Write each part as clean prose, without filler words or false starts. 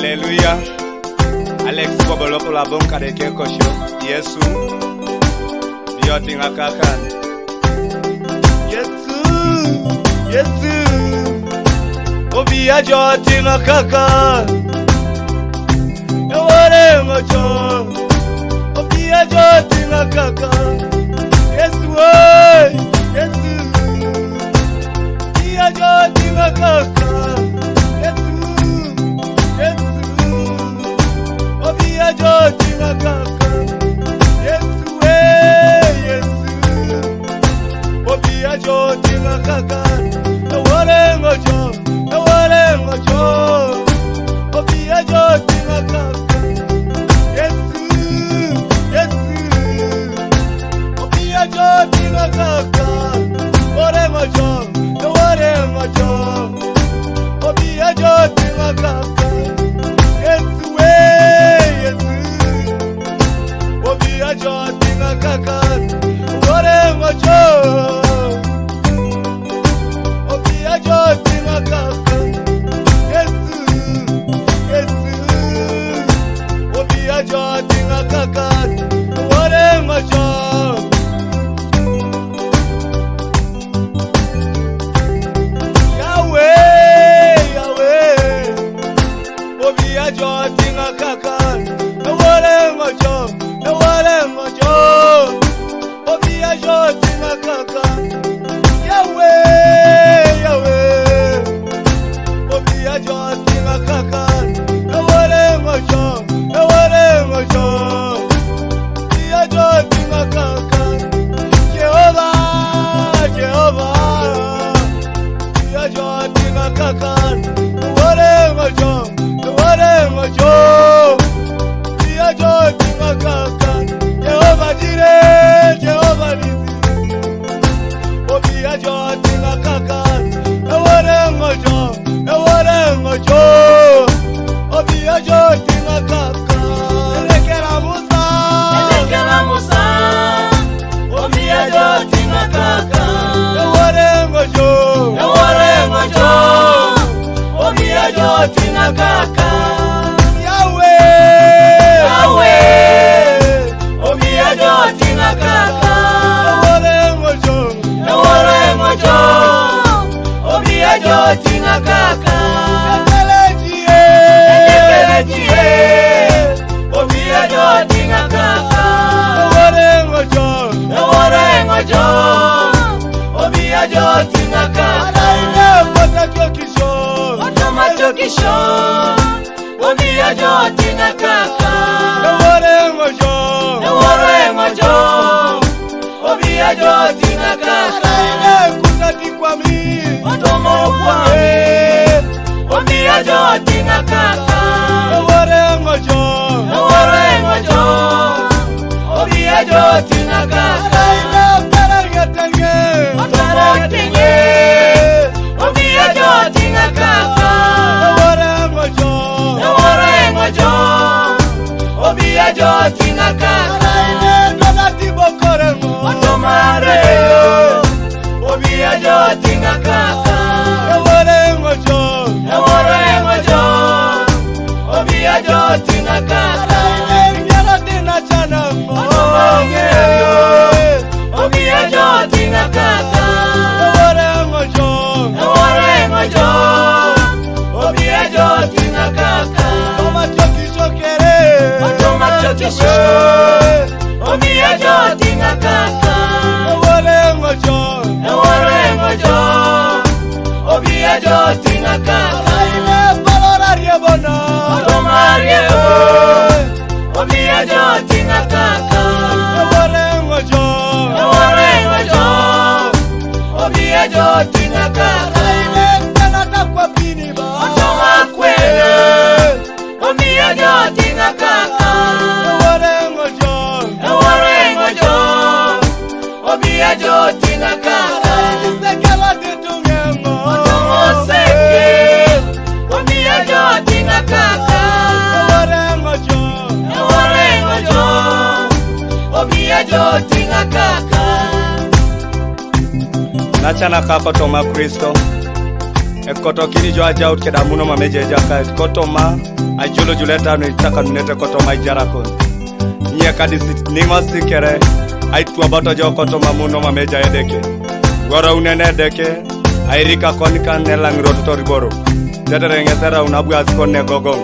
Hallelujah. Alex Bobolopo la bonka de keko show. Yesu. Biyoti ngakakan. Yesu. Yesu. Obiya joti ngakakan. Eware ngocho. Obiya joti ngakakan. Yesu. Yesu. Obiya joti ngakakan. Joti na kaka Yesu Yesu Obia joti na kaka Eware ngojo Obia joti na kaka Yesu Yesu Obia joti na kaka Eware ngojo Obia joti na kaka Yesu Obia joti na kaka Eware ngojo Obia joti na kaka Yesu Yesu Obia joti na kaka Eware ngojo Yahweh Obia joti na kaka Eware ngojo Obia joti na kaka Yahweh Obia joti na kaka Eware ngojo Obia joti na kaka Jehovah Obia joti na kaka Eware ngojo Obia joti na kaka Jehovah Jireh, Jehovah Nisi Obia joti na kaka Eware ngojo Obia joti na kaka Elekera Musa Obia joti na kaka Eware ngojo Obia joti na kaka Yahweh Obia joti na kaka Eware ngojo Obia joti na kaka Ekelejie Obia joti na kaka Eware ngojo Obia joti na kaka Matokisho Obia joti na kaka Eware ngojo Obia joti na kaka Kutati kwa mi Otomo kwa mi Obia joti na kaka Eware ngojo Obia joti na kaka Otomo tinge Obia joti na kaka Eware ngojo Obia joti na kaka Otomare Obia joti na kaka Eware ngojo Obia joti na kaka Otomare Obia joti na kaka Eware ngojo Obia joti na kaka Otomachokisho Obia joti na kaka Eware ngojo Obia joti na kaka Otomarie Obia joti na kaka Eware ngojo Obia joti na kaka Otomakwele Obia joti na kaka Eware ngojo Obia joti na kaka Otomoseke Obia joti na kaka Eware ngojo Obia joti na kaka Nachana kapa toma Kristo koto kini jo aja ut keda muno mameje jaka koto ma ajulo juleta no itaka nete koto ma jarakon nye kadisi nima sikere aitu abato jo koto ma muno mameja edeke gora unene deke airika konika nelang roto riboro tetere ngesera unabu askonne gogong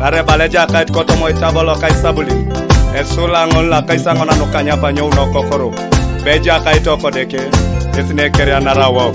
are baleja kait koto mo itabolo kai sabuli esula ngola kai sangona no kanya panyo no kokoro beja kai to kodeke esne kere anara wow